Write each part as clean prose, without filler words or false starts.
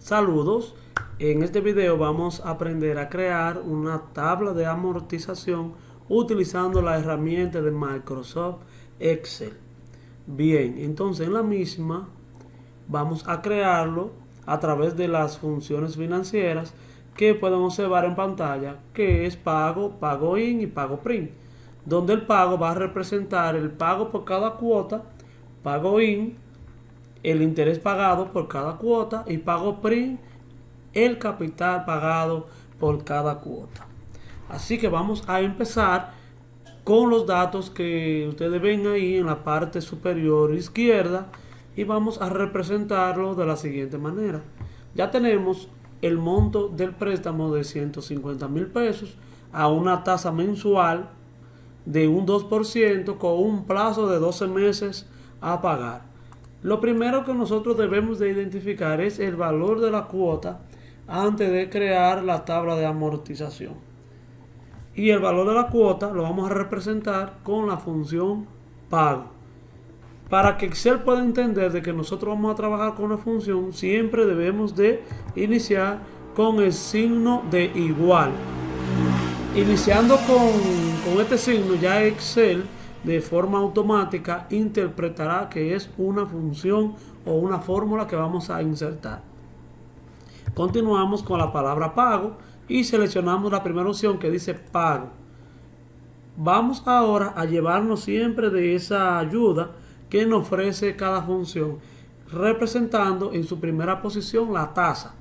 Saludos, en este video vamos a aprender a crear una tabla de amortización utilizando la herramienta de Microsoft Excel. Bien, entonces en la misma vamos a crearlo a través de las funciones financieras que pueden observar en pantalla, que es pago, pago in y pago print, donde el pago va a representar el pago por cada cuota, pago in, el interés pagado por cada cuota y pago print, el capital pagado por cada cuota. Así que vamos a empezar con los datos que ustedes ven ahí en la parte superior izquierda y vamos a representarlo de la siguiente manera. Ya tenemos el monto del préstamo de 150,000 pesos a una tasa mensual de un 2% con un plazo de 12 meses a pagar. Lo primero que nosotros debemos de identificar es el valor de la cuota antes de crear la tabla de amortización. Y el valor de la cuota lo vamos a representar con la función pago. Para que Excel pueda entender de que nosotros vamos a trabajar con una función, siempre debemos de iniciar con el signo de igual. Iniciando con este signo, ya Excel de forma automática interpretará que es una función o una fórmula que vamos a insertar. Continuamos con la palabra pago y seleccionamos la primera opción que dice pago. Vamos ahora a llevarnos siempre de esa ayuda que nos ofrece cada función, representando en su primera posición la tasa.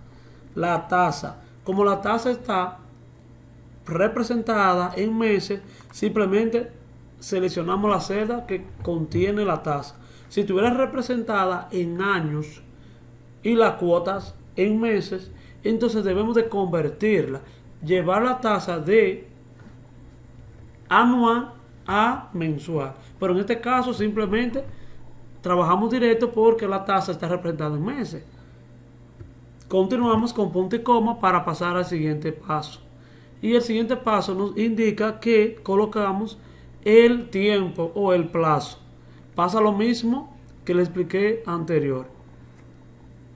La tasa, como la tasa está representada en meses, simplemente seleccionamos la celda que contiene la tasa. Si estuviera representada en años y las cuotas en meses, entonces debemos de convertirla, llevar la tasa de anual a mensual. Pero en este caso simplemente trabajamos directo porque la tasa está representada en meses. Continuamos con punto y coma para pasar al siguiente paso. Y el siguiente paso nos indica que colocamos el tiempo o el plazo. Pasa lo mismo que le expliqué anterior.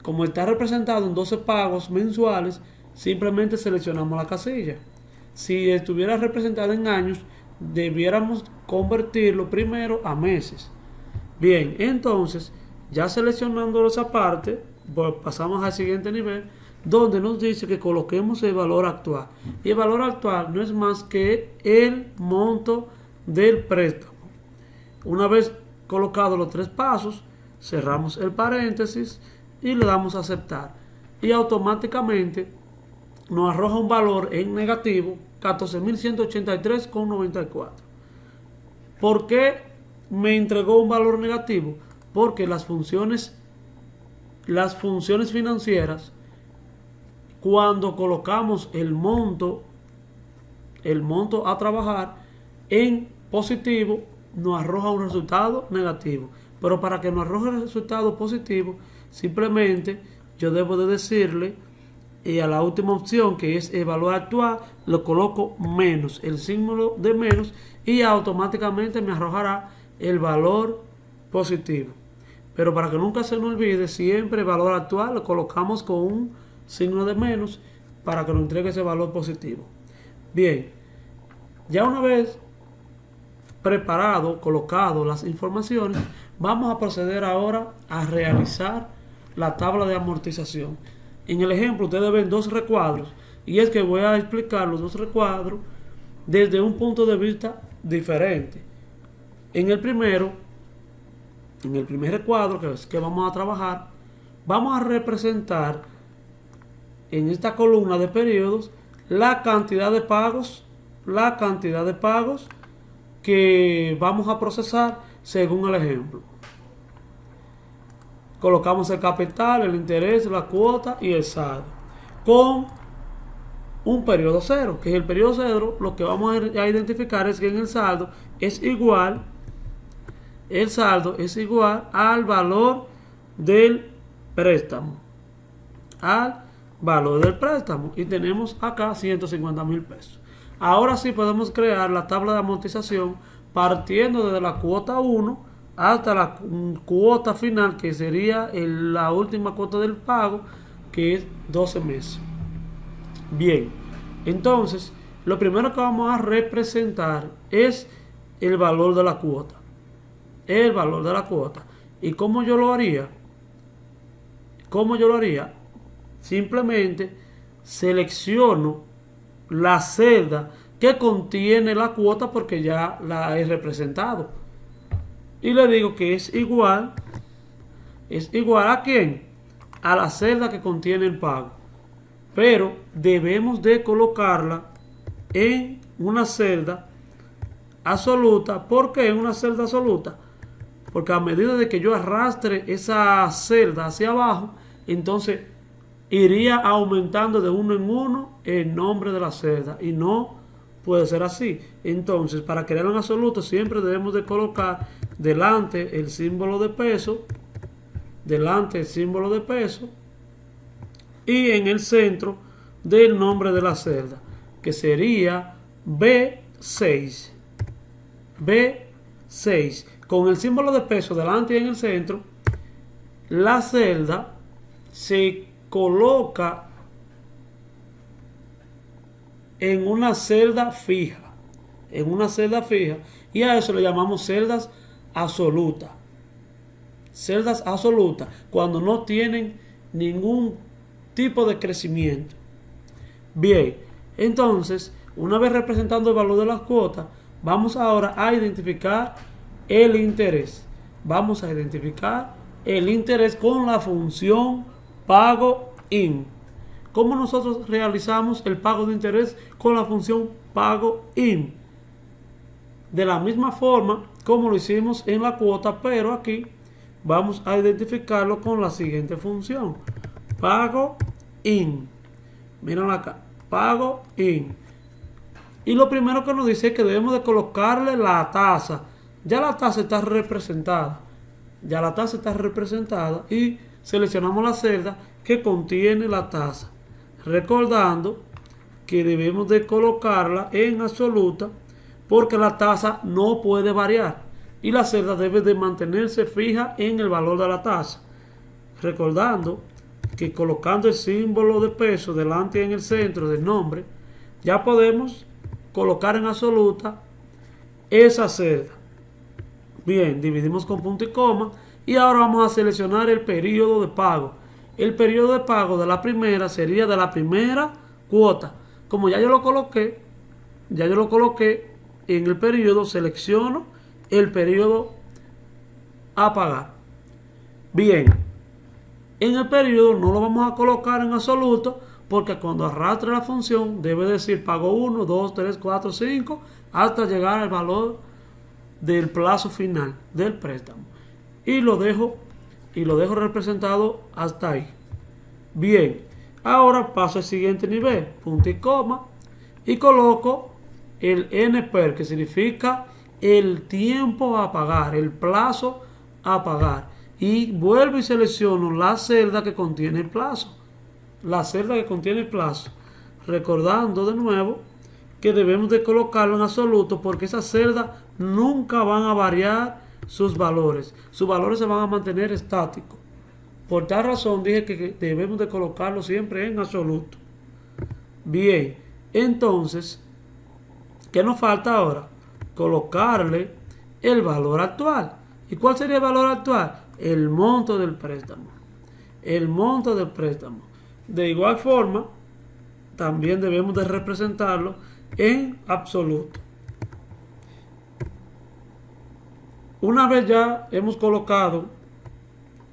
Como está representado en 12 pagos mensuales, simplemente seleccionamos la casilla. Si estuviera representado en años, debiéramos convertirlo primero a meses. Bien, entonces, ya seleccionando esa parte, pues pasamos al siguiente nivel, donde nos dice que coloquemos el valor actual. Y el valor actual no es más que el monto del préstamo. Una vez colocados los tres pasos, cerramos el paréntesis y le damos a aceptar. Y automáticamente nos arroja un valor en negativo, 14,183,94. ¿Por qué me entregó un valor negativo? Porque las funciones financieras, cuando colocamos el monto a trabajar en positivo, nos arroja un resultado negativo. Pero para que nos arroje el resultado positivo, simplemente yo debo de decirle a la última opción, que es el valor actual, lo coloco menos, el signo de menos, y automáticamente me arrojará el valor positivo. Pero para que nunca se nos olvide, siempre el valor actual lo colocamos con un signo de menos para que nos entregue ese valor positivo. Bien, ya una vez preparado, colocado las informaciones, vamos a proceder ahora a realizar la tabla de amortización. En el ejemplo ustedes ven dos recuadros, y es que voy a explicar los dos recuadros desde un punto de vista diferente. En el primer recuadro, que es que vamos a trabajar, vamos a representar en esta columna de periodos la cantidad de pagos que vamos a procesar según el ejemplo. Colocamos el capital, el interés, la cuota y el saldo con un periodo cero, que es el periodo cero. Lo que vamos a identificar es que en el saldo es igual al valor del préstamo, y tenemos acá 150,000 pesos. Ahora sí podemos crear la tabla de amortización partiendo desde la cuota 1 hasta la cuota final, que sería la última cuota del pago, que es 12 meses. Bien, entonces, lo primero que vamos a representar es el valor de la cuota. El valor de la cuota. ¿Y cómo yo lo haría? ¿Cómo yo lo haría? Simplemente selecciono la celda que contiene la cuota porque ya la he representado. Y le digo que es igual ¿a quién? A la celda que contiene el pago. Pero debemos de colocarla en una celda absoluta. ¿Por qué en una celda absoluta? Porque a medida de que yo arrastre esa celda hacia abajo, entonces iría aumentando de uno en uno el nombre de la celda. Y no puede ser así. Entonces, para crearlo en absoluto, siempre debemos de colocar delante el símbolo de peso. Delante el símbolo de peso. Y en el centro del nombre de la celda, que sería B6. B6. Con el símbolo de peso delante y en el centro, la celda se coloca en una celda fija. En una celda fija. Y a eso le llamamos celdas absolutas. Celdas absolutas. Cuando no tienen ningún tipo de crecimiento. Bien. Entonces, una vez representando el valor de las cuotas, vamos ahora a identificar el interés. Vamos a identificar el interés con la función pago in. ¿Cómo nosotros realizamos el pago de interés con la función pago in? De la misma forma como lo hicimos en la cuota, pero aquí vamos a identificarlo con la siguiente función. Pago in. Miren acá. Pago in. Y lo primero que nos dice es que debemos de colocarle la tasa. Ya la tasa está representada. Ya la tasa está representada y seleccionamos la celda que contiene la tasa. Recordando que debemos de colocarla en absoluta porque la tasa no puede variar y la celda debe de mantenerse fija en el valor de la tasa. Recordando que colocando el símbolo de peso delante y en el centro del nombre, ya podemos colocar en absoluta esa celda. Bien, dividimos con punto y coma y ahora vamos a seleccionar el periodo de pago. El periodo de pago de la primera sería de la primera cuota. Como ya yo lo coloqué en el periodo, selecciono el periodo a pagar. Bien, en el periodo no lo vamos a colocar en absoluto porque cuando arrastre la función debe decir pago 1, 2, 3, 4, 5 hasta llegar al valor del plazo final del préstamo. Y lo dejo representado hasta ahí. Bien, ahora paso al siguiente nivel, punto y coma, y coloco el NPER, que significa el tiempo a pagar, el plazo a pagar. Y vuelvo y selecciono la celda que contiene el plazo. La celda que contiene el plazo. Recordando de nuevo que debemos de colocarlo en absoluto porque esas celdas nunca van a variar sus valores. Sus valores se van a mantener estáticos. Por tal razón dije que debemos de colocarlo siempre en absoluto. Bien, entonces, ¿qué nos falta ahora? Colocarle el valor actual. ¿Y cuál sería el valor actual? El monto del préstamo. El monto del préstamo. De igual forma, también debemos de representarlo en absoluto. Una vez ya hemos colocado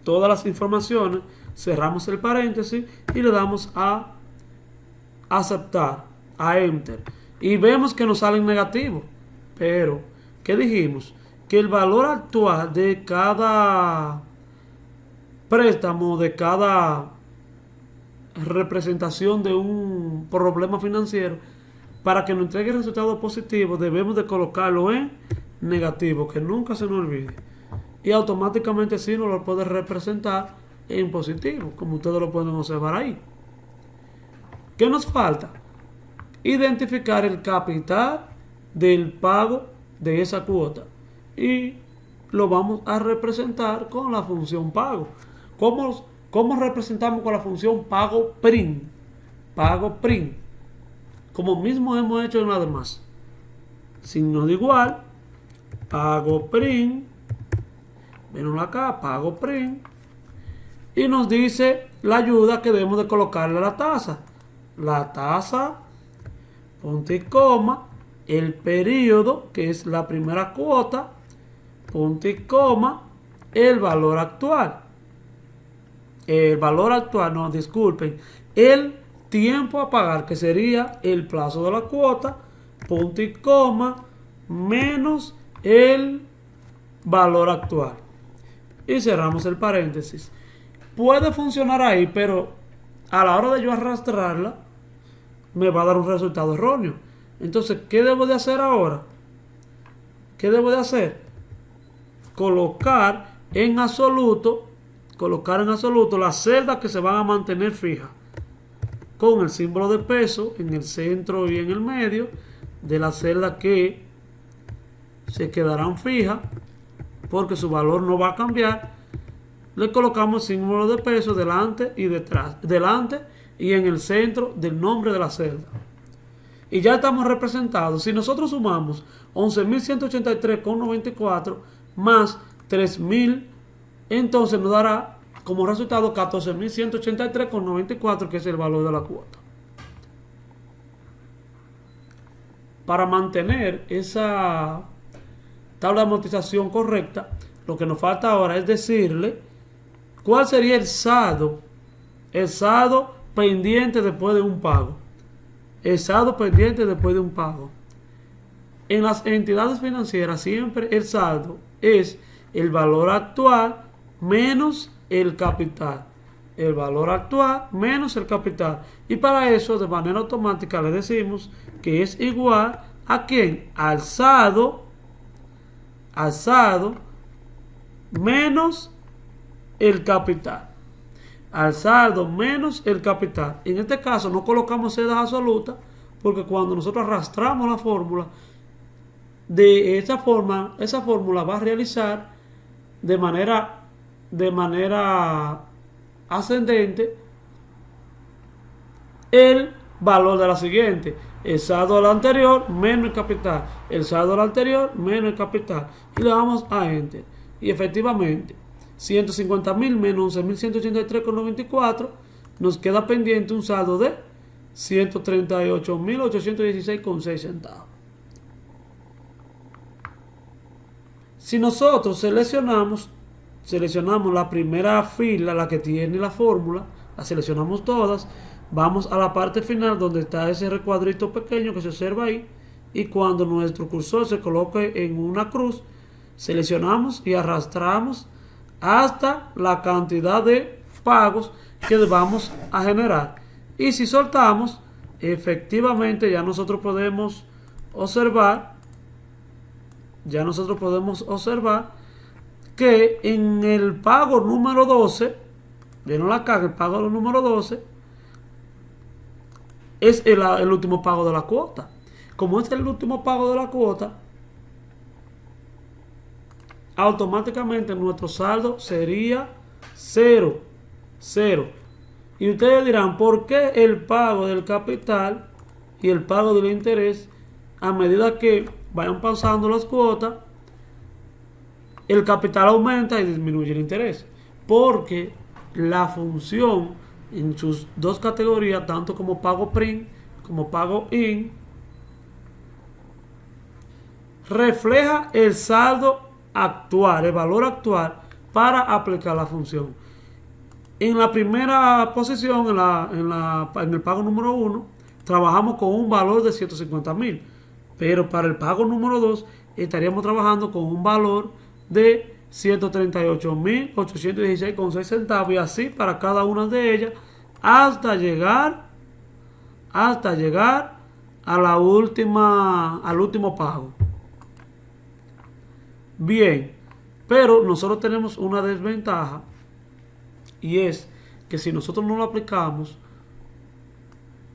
todas las informaciones, cerramos el paréntesis y le damos a aceptar, a enter. Y vemos que nos salen negativos. Pero, ¿qué dijimos? Que el valor actual de cada préstamo, de cada representación de un problema financiero, para que nos entregue resultados positivos, debemos de colocarlo en negativo, que nunca se nos olvide. Y automáticamente sí nos lo puede representar en positivo, como ustedes lo pueden observar ahí. ¿Qué nos falta? Identificar el capital del pago de esa cuota. Y lo vamos a representar con la función pago. ¿Cómo ¿Cómo representamos con la función pago print? Pago print. Como mismo hemos hecho en las demás. Signo de igual. Pago print. Ven acá, pago print. Y nos dice la ayuda que debemos de colocarle a la tasa. La tasa, punto y coma, el periodo, que es la primera cuota, punto y coma, el valor actual. El valor actual, no, disculpen, el tiempo a pagar, que sería el plazo de la cuota, punto y coma, menos el valor actual. Y cerramos el paréntesis. Puede funcionar ahí, pero a la hora de yo arrastrarla, me va a dar un resultado erróneo. Entonces, ¿qué debo de hacer ahora? ¿Qué debo de hacer? Colocar en absoluto las celdas que se van a mantener fijas, con el símbolo de peso en el centro y en el medio de las celdas que se quedarán fijas, porque su valor no va a cambiar. Le colocamos el símbolo de peso delante y detrás, delante y en el centro del nombre de la celda. Y ya estamos representados. Si nosotros sumamos 11.183,94 más 3.000, entonces nos dará como resultado 14.183,94, que es el valor de la cuota. Para mantener esa tabla de amortización correcta, lo que nos falta ahora es decirle cuál sería el saldo pendiente después de un pago. El saldo pendiente después de un pago. En las entidades financieras siempre el saldo es el valor actual menos el capital. El valor actual menos el capital. Y para eso, de manera automática, le decimos que es igual a ¿quién? Al saldo menos el capital. Al saldo menos el capital. En este caso no colocamos celdas absolutas, porque cuando nosotros arrastramos la fórmula, de esa fórmula va a realizar de manera ascendente el valor de la siguiente: el saldo del anterior menos el capital, el saldo del anterior menos el capital, y le damos a enter. Y efectivamente 150.000 menos 11.183,94, nos queda pendiente un saldo de 138.816,6 centavos. Si nosotros seleccionamos la primera fila, la que tiene la fórmula, la seleccionamos todas, vamos a la parte final donde está ese recuadrito pequeño que se observa ahí, y cuando nuestro cursor se coloque en una cruz, seleccionamos y arrastramos hasta la cantidad de pagos que vamos a generar. Y si soltamos, efectivamente ya nosotros podemos observar que en el pago número 12, vieron la carga, el pago número 12 es el último pago de la cuota. Como este es el último pago de la cuota, automáticamente nuestro saldo sería 0. Y ustedes dirán, ¿por qué el pago del capital y el pago del interés, a medida que vayan pasando las cuotas, el capital aumenta y disminuye el interés? Porque la función en sus dos categorías, tanto como pago print como pago in, refleja el saldo actual, el valor actual, para aplicar la función. En la primera posición, en el pago número 1, trabajamos con un valor de 150.000, pero para el pago número 2 estaríamos trabajando con un valor de 138.816,6 centavos, y así para cada una de ellas hasta llegar al último pago. Bien, pero nosotros tenemos una desventaja, y es que si nosotros no lo aplicamos,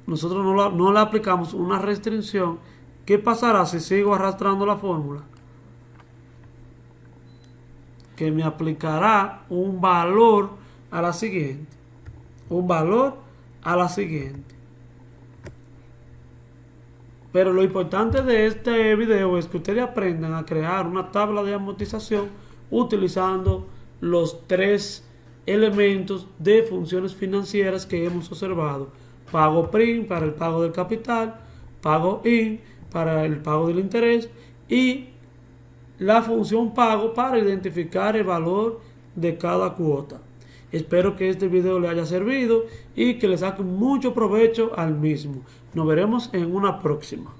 no le aplicamos una restricción, ¿qué pasará si sigo arrastrando la fórmula? Que me aplicará un valor a la siguiente. Un valor a la siguiente. Pero lo importante de este video es que ustedes aprendan a crear una tabla de amortización utilizando los tres elementos de funciones financieras que hemos observado. Pago PRIM para el pago del capital, pago IN para el pago del interés y la función pago para identificar el valor de cada cuota. Espero que este video les haya servido y que le saquen mucho provecho al mismo. Nos veremos en una próxima.